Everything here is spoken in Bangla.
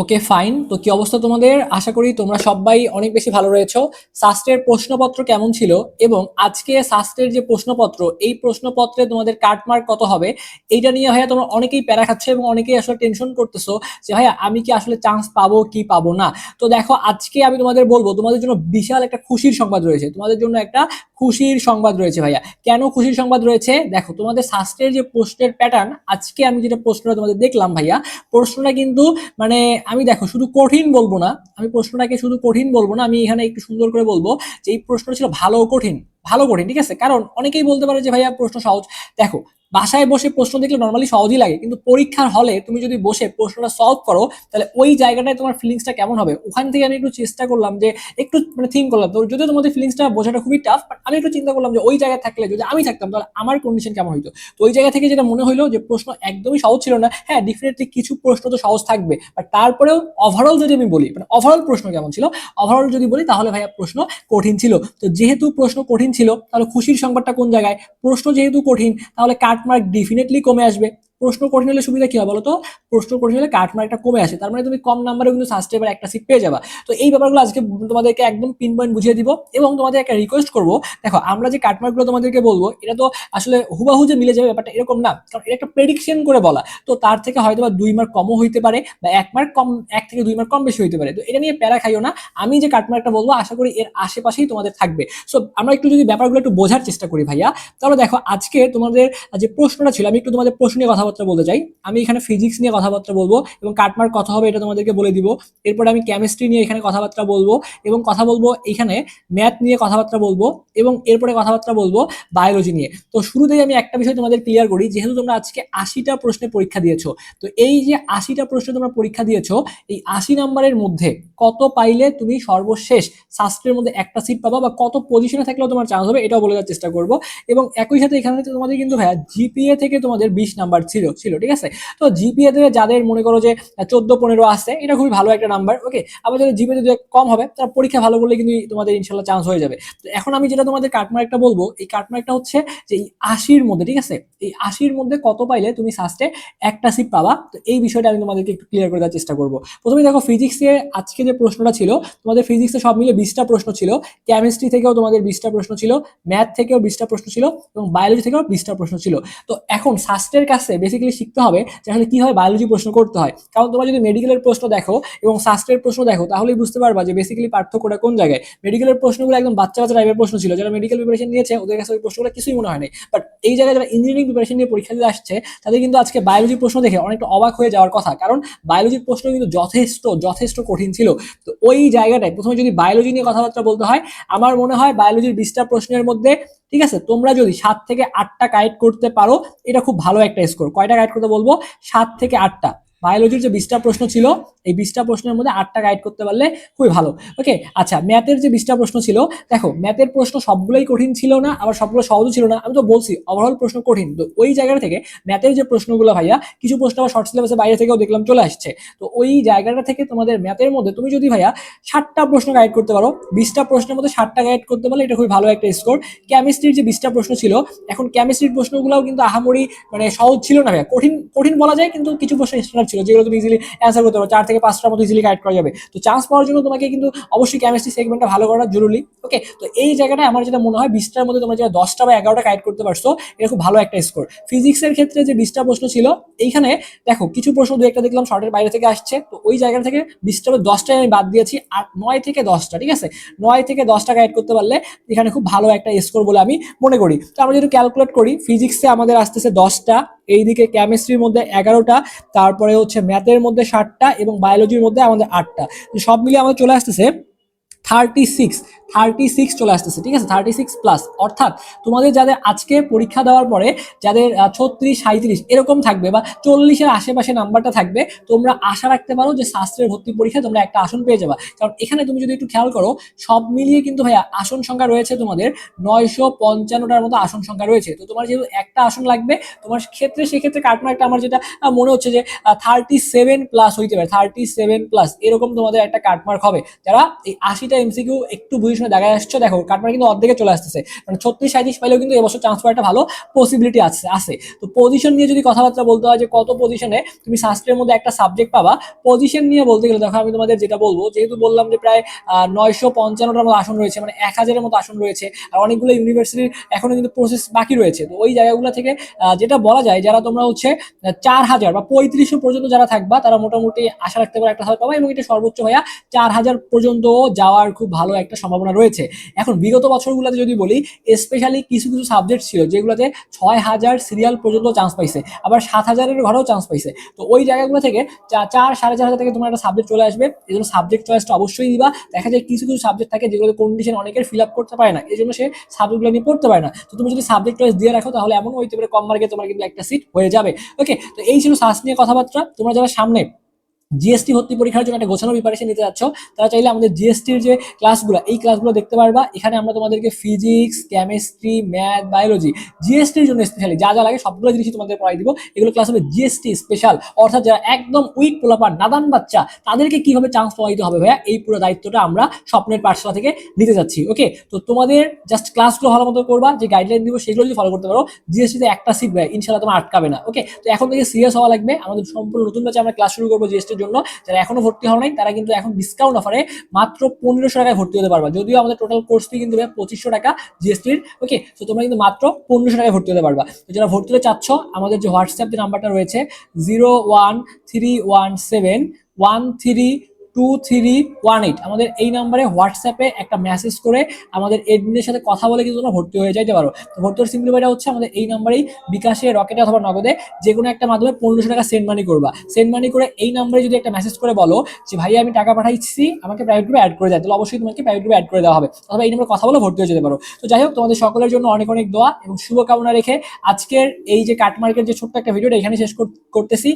Okay fine. তো কি অবস্থা তোমাদের? আশা করি তোমরা সবাই অনেক বেশি ভালো রয়েছো। শাস্ত্রের প্রশ্নপত্র কেমন ছিল এবং আজকে শাস্ত্রের যে প্রশ্নপত্র, এই প্রশ্নপত্রে তোমাদের কাটমার্ক কত হবে, এইটা নিয়ে ভাইয়া তোমরা অনেকেই প্যারা খাচ্ছে এবং অনেকেই আসলে টেনশন করতেছো যে ভাইয়া আমি কি আসলে চান্স পাবো কি পাবো না। তো দেখো, আজকে আমি তোমাদের বলবো তোমাদের জন্য বিশাল একটা খুশির সংবাদ রয়েছে, তোমাদের জন্য একটা খুশির সংবাদ রয়েছে ভাইয়া। কেন খুশির সংবাদ রয়েছে? দেখো, তোমাদের শাস্ত্রের যে প্রশ্নের প্যাটার্ন, আজকে আমি যেটা প্রশ্নটা তোমাদের দেখলাম ভাইয়া, প্রশ্নটা কিন্তু মানে আমি দেখো শুধু কঠিন বলবো না, আমি প্রশ্নটাকে শুধু কঠিন বলবো না, আমি এখানে একটু সুন্দর করে বলবো যে এই প্রশ্নটা ছিল ভালো কঠিন। ভালো কঠিন, ঠিক আছে? কারণ অনেকেই বলতে পারে যে ভাইয়া প্রশ্ন সহজ। দেখো, বাসায় বসে প্রশ্ন দেখলে নর্মালি সহজই লাগে, কিন্তু পরীক্ষার হলে তুমি যদি বসে প্রশ্নটা সলভ করো, তাহলে ওই জায়গাটায় তোমার ফিলিংসটা কেমন হবে, ওখান থেকে আমি একটু চেষ্টা করলাম যে একটু থিঙ্ক করলাম। তো যদিও তোমাদের ফিলিংসটা বোঝাটা খুবই টাফ, বাট আমি একটু চিন্তা করলাম যে ওই জায়গায় থাকলে যদি আমি থাকতাম তাহলে আমার কন্ডিশন কেমন হইতো। তো ওই জায়গা থেকে যেটা মনে হইলো যে প্রশ্ন একদমই সহজ ছিল না। হ্যাঁ, ডেফিনেটলি কিছু প্রশ্ন তো সহজ থাকবে, বাট তারপরেও ওভারঅল যদি আমি বলি, মানে ওভারঅল প্রশ্ন কেমন ছিল, ওভারঅল যদি বলি তাহলে ভাইয়া প্রশ্ন কঠিন ছিল। তো যেহেতু প্রশ্ন কঠিন ছিল, তাহলে খুশির সংবাদটা কোন জায়গায়? প্রশ্ন যেহেতু কঠিন, তাহলে কাটমার্ক ডেফিনেটলি কমে আসবে। প্রশ্ন কঠিন হলে সুবিধা কি হয় বলো তো? প্রশ্ন কঠিন হলে কাটমার্কটা কমে আসে, তার মানে তুমি কম নাম্বারে কিন্তু সাবস্ক্রাইবার একটা সিট পেয়ে যাবা। তো এই ব্যাপারগুলো আজকে তোমাদেরকে একদম পিন পয়েন্ট বুঝিয়ে দিব এবং তোমাদের একটা রিকোয়েস্ট করবো। দেখো, আমরা যে কাটমার্কগুলো তোমাদেরকে বলবো, এটা তো আসলে হুবাহু যে মিলে যাবে ব্যাপারটা এরকম না, কারণ এটা একটা প্রেডিকশন করে বলা। তো তার থেকে হয়তো বা 2 মার্ক কমও হইতে পারে, বা 1 মার্ক কম, 1 থেকে 2 মার্ক কম বেশি হইতে পারে। তো এটা নিয়ে প্যারা খাইও না। আমি যে কাটমার্কটা বলবো আশা করি এর আশেপাশেই তোমাদের থাকবে। সো আমরা একটু যদি ব্যাপারগুলো একটু বোঝার চেষ্টা করি ভাইয়া, তাহলে দেখো আজকে তোমাদের যে প্রশ্নটা ছিল, আমি একটু তোমাদের প্রশ্ন নিয়ে কথাবার্তা বলতে চাই। আমি এখানে ফিজিক্স নিয়ে কথাবার্তা বলবো এবং কাটমার্ক কত হবে এটা তোমাদেরকে বলে দিব। এরপরে আমি কেমিস্ট্রি নিয়ে এখানে কথাবার্তা বলবো এবং কথা বলবো এখানে ম্যাথ নিয়ে কথাবার্তা বলবো এবং এরপরে কথাবার্তা বলবো বায়োলজি নিয়ে। তো শুরুতেই আমি একটা বিষয় তোমাদের ক্লিয়ার করি, যেহেতু তোমরা আজকে 80টা প্রশ্নে পরীক্ষা দিয়েছো, তো এই যে 80টা প্রশ্নে তোমরা পরীক্ষা দিয়েছো, এই 80 নাম্বারের মধ্যে কত পাইলে তুমি সর্বশেষ শাস্ত্রের মধ্যে একটা সিট পাবা, বা কত পজিশনে থাকলেও তোমার চান্স হবে, এটাও বলে দেওয়ার চেষ্টা করবো। এবং একই সাথে এখানে তোমাদের কিন্তু ভাইয়া জিপিএ থেকে তোমাদের 20 নাম্বার ছিল ছিল ঠিক আছে? তো জিপিএ তে যাদের মনে করো যে 14-15 আছে, এটা খুবই ভালো একটা নাম্বার। ওকে, আবার যাদের জিপিএ যদি কম হবে, তারা পরীক্ষা ভালো করলে কিন্তু তোমাদের ইনশাল্লাহ চান্স হয়ে যাবে। তো এখন আমি যেটা তোমাদের কাটমার্কটা বলবো, এই কাটমার্কটা হচ্ছে যে এই 80-র মধ্যে, ঠিক আছে, এই 80-র মধ্যে কত পাইলে তুমি সাস্টে একটা সিট পাবা। তো এই বিষয়টা আমি তোমাদেরকে একটু ক্লিয়ার করে দেওয়ার চেষ্টা করবো। প্রথমে দেখো, ফিজিক্সে আজকে যে প্রশ্নটা ছিল, তোমাদের ফিজিক্সে সব মিলে 20টা প্রশ্ন ছিল, কেমিস্ট্রি থেকেও তোমাদের 20টা প্রশ্ন ছিল, ম্যাথ থেকেও 20টা প্রশ্ন ছিল এবং বায়োলজি থেকেও 20টা প্রশ্ন ছিল। তো এখন শাস্ত্রের কাছে বেসিক্যালি শিখতে হবে যে আসলে কিভাবে বায়োলজি প্রশ্ন করতে হয়। কারণ তোমরা যদি মেডিকেলের প্রশ্ন দেখো এবং শাস্ত্রের প্রশ্ন দেখো, তাহলেই বুঝতে পারবা যে বেসিক্যালি পার্থক্যটা কোন জায়গায়। মেডিকেলের প্রশ্নগুলো একদম বাচ্চা বাচ্চা টাইপের প্রশ্ন ছিল, যারা মেডিকেল প্রিপারেশন নিয়েছে ওদের কাছে ওই প্রশ্নগুলো কিছুই মনে হয় নাই। বাট এই জায়গায় যারা ইঞ্জিনিয়ারিং প্রিপারেশন নিয়ে পরীক্ষা দিতে আসছে, তাদের কিন্তু আজকে বায়োলজি প্রশ্ন দেখে অনেকটা অবাক হয়ে যাওয়ার কথা, কারণ বায়োলজির প্রশ্ন কিন্তু যথেষ্ট যথেষ্ট কঠিন ছিল। তো ওই জায়গাটায় প্রথমে যদি বায়োলজি নিয়ে কথাবার্তা বলতে হয়, আমার মনে হয় বায়োলজির 20টা প্রশ্নের মধ্যে, ঠিক আছে, তোমরা যদি 7 থেকে 8টা কারেক্ট করতে পারো, এটা খুব ভালো একটা স্কোর। কয়টা কারেক্ট করতে বলবো? 7 থেকে 8টা। বায়োলজির যে 20টা প্রশ্ন ছিল, এই 20টা প্রশ্নের মধ্যে 8টা গাইড করতে পারলে খুবই ভালো। ওকে, আচ্ছা, ম্যাথের যে 20টা প্রশ্ন ছিল, দেখো ম্যাথের প্রশ্ন সবগুলোই কঠিন ছিল না, আবার সবগুলো সহজও ছিল না। আমি তো বলছি ওভারঅল প্রশ্ন কঠিন। তো ওই জায়গা থেকে ম্যাথের যে প্রশ্নগুলো ভাইয়া, কিছু প্রশ্ন আবার শর্ট সিলেবাসের বাইরে থেকেও দেখলাম চলে আসছে। তো ওই জায়গাটা থেকে তোমাদের ম্যাথের মধ্যে তুমি যদি ভাইয়া 7টা প্রশ্ন গাইড করতে পারো, 20টা প্রশ্নের মধ্যে 7টা গাইড করতে পারলে এটা খুবই ভালো একটা স্কোর। কেমিস্ট্রির যে 20টা প্রশ্ন ছিল, এখন কেমিস্ট্রির প্রশ্নগুলোও কিন্তু আহামরি মানে সহজ ছিল না ভাইয়া, কঠিন কঠিন বলা যায়, কিন্তু কিছু প্রশ্ন স্ট্যান্ডার্ড ছিল যেগুলো তুমি ইজিলি অ্যান্সার করতে পারো, 4 থেকে 5টার মতো ইজিলি গাইড করা যাবে। তো চান্স পাওয়ার জন্য তোমাকে কিন্তু অবশ্যই কেমিস্ট্রি সেগমেন্টটা ভালো করা জরুরি। ওকে, তো এই জায়গাটায় আমার যেটা মনে হয় 20টার মধ্যে তোমরা যেটা 10টা বা 11টা গাইড করতে পারছো, এটা খুব ভালো একটা স্কোর। ফিজিক্সের ক্ষেত্রে যে 20টা প্রশ্ন ছিল, এইখানে দেখো কিছু প্রশ্ন দু একটা দেখলাম শর্টের বাইরে থেকে আসছে, তো ওই জায়গা থেকে 20টার মধ্যে 10টাই আমি বাদ দিয়েছি, আর 9 থেকে 10টা, ঠিক আছে, 9 থেকে 10টা গাইড করতে পারলে এখানে খুব ভালো একটা স্কোর বলে আমি মনে করি। তো আমরা যদি ক্যালকুলেট করি, ফিজিক্সে আমাদের আসতেছে 10টা, এইদিকে কেমিস্ট্রির মধ্যে 11টা, তারপরে হচ্ছে ম্যাথের মধ্যে 7টা এবং বায়োলজির মধ্যে আমাদের 8টা। সব মিলিয়ে আমাদের চলে আসতেছে 36। 36 চলে আসতেছে, ঠিক আছে, 36+। অর্থাৎ তোমাদের যাদের আজকে পরীক্ষা দেওয়ার পরে যাদের 36-37 এরকম থাকবে, বা 40-এর আশেপাশে নাম্বারটা থাকবে, তোমরা আশা রাখতে পারো যে শাস্ত্রের ভর্তি পরীক্ষায় তোমরা একটা আসন পেয়ে যাবে। কারণ এখানে তুমি যদি একটু খেয়াল করো, সব মিলিয়ে কিন্তু ভাইয়া আসন সংখ্যা রয়েছে তোমাদের 955টার মতো আসন সংখ্যা রয়েছে। তো তোমার যেহেতু একটা আসন লাগবে, তোমার ক্ষেত্রে সেক্ষেত্রে কাটমার্কটা আমার যেটা মনে হচ্ছে যে 37+ হইতে পারে, 37+ এরকম তোমাদের একটা কাটমার্ক হবে, যারা এই 80টা এমসিকিউ একটু বুঝে শুনে দেখায় আসছো, দেখো কাটমার্ক কিন্তু অর্ধেকে চলে আসতেছে, মানে 36-37 পাইলেও কিন্তু এবছর চান্স পাওয়ার একটা ভালো পসিবিলিটি আছে। তো পজিশন নিয়ে যদি কথাবার্তা বলতে হয় যে কত পজিশনে তুমি শাস্ত্রের মধ্যে একটা সাবজেক্ট পাবা, পজিশন নিয়ে বলতে গেলে দেখো আমি তোমাদের যেটা বলবো, যেহেতু বললাম যে প্রায় 955টার মতো আসন রয়েছে, মানে 1000-এর মতো আসন রয়েছে, আর অনেকগুলো ইউনিভার্সিটির এখনো কিন্তু প্রসেস বাকি রয়েছে। তো ওই জায়গাগুলো থেকে যেটা বলা যায়, যারা তোমরা হচ্ছে 4000 বা 3500 পর্যন্ত যারা থাকবা, তারা মোটামুটি আশা রাখতে পারো একটা পাবা, এবং এটা সর্বোচ্চ ভাইয়া 4000 পর্যন্ত যাওয়ার খুব ভালো একটা সম্ভাবনা রয়েছে। এখন বিগত বছরগুলোতে যদি বলি, স্পেশালি কিছু কিছু সাবজেক্ট ছিল যেগুলোতে 6000 সিরিয়াল পর্যন্ত চান্স পাইছে, আবার 7000-এর ঘরেও চান্স পাইছে। তো ওই জায়গাগুলো থেকে 4-4.5 থেকে তোমার একটা সাবজেক্ট চলে আসবে। এই জন্য সাবজেক্ট চয়েসটা অবশ্যই দিবা। দেখা যায় কিছু কিছু সাবজেক্ট থাকে যেগুলো কন্ডিশন অনেকের ফিল আপ করতে পারে না, এই জন্য সে সাবজেক্টগুলো নিয়ে পড়তে পারে না। তো তুমি যদি সাবজেক্ট চয়েস দিয়ে রাখো, তাহলে এমন হইতে পারে কম মার্কে তোমার কিন্তু একটা সিট হয়ে যাবে। ওকে, তো এই ছিল সাস নিয়ে কথাবার্তা। তোমরা যারা সামনে জিএসটি ভর্তি পরীক্ষার জন্য একটা গোছানো প্রিপারেশন নিতে যাচ্ছ, তারা চাইলে আমাদের জিএসটির যে ক্লাসগুলো, এই ক্লাসগুলো দেখতে পারবা। এখানে আমরা তোমাদেরকে ফিজিক্স, কেমিস্ট্রি, ম্যাথ, বায়োলজি, জিএসটির জন্য স্পেশালি যা যা লাগে সবগুলো জিনিসই তোমাদের পড়াই দিব। এগুলো ক্লাস হবে জিএসটি স্পেশাল, অর্থাৎ যারা একদম উইক পোলাপান, নাদান বাচ্চা, তাদেরকে কিভাবে চান্স পাওয়াইতে হবে ভাইয়া, এই পুরো দায়িত্বটা আমরা স্বপ্নের পাঠশালা থেকে নিতে যাচ্ছি। ওকে, তো তোমাদের জাস্ট ক্লাসগুলো ভালো মতো করবা, যে গাইডলাইন দিব সেগুলো যদি ফলো করতে পারো, জিএসটিতে একটা সিট ভাই ইনশাল্লাহ তোমার আটকাবে না। ওকে, তো এখন থেকে সিরিয়াস হওয়া লাগবে। আমাদের সম্পূর্ণ নতুন ব্যাচে আমরা ক্লাস শুরু করবো জিএসটির জন্য। যারা এখনো ভর্তি হওয়া নাই, তারা কিন্তু এখন ডিসকাউন্ট অফারে মাত্র 1500 টাকায় ভর্তি হতে পারবা, যদিও আমাদের টোটাল কোর্স ফি কিন্তু 2500 টাকা জিএসটির। ওকে, তো তোমরা কিন্তু মাত্র 1500 টাকায় ভর্তি হতে পারবা। তো যারা ভর্তি হতে চাচ্ছ, আমাদের যে হোয়াটসঅ্যাপ যে নাম্বারটা রয়েছে 01317132318, আমাদের এই নাম্বারে হোয়াটসঅ্যাপে একটা মেসেজ করে আমাদের এডমিনের সাথে কথা বলে কিন্তু তোমরা ভর্তি হয়ে যাইতে পারো। তো ভর্তি হওয়ার সিম্পল ওয়েটা হচ্ছে, আমাদের এই নাম্বারেই বিকাশে, রকেটে অথবা নগদে যে কোনো একটা মাধ্যমে 1500 টাকা সেন্ড মানি করবা। সেন্ড মানি করে এই নাম্বারে যদি একটা মেসেজ করে বলো যে ভাই আমি টাকা পাঠাইছি, আমাকে প্রাইভেট গ্রুপে অ্যাড করে দেয়, তাহলে অবশ্যই তোমাকে প্রাইভেট গ্রুপে অ্যাড করে দেওয়া হবে, অথবা এই নাম্বারে কথা বলে ভর্তি হয়ে যেতে পারো। তো যাই হোক, তোমাদের সকলের জন্য অনেক অনেক দোয়া এবং শুভকামনা রেখে আজকের এই যে কাটমার্কের যে ছোট্ট একটা ভিডিওটা এখানে শেষ করতেছি।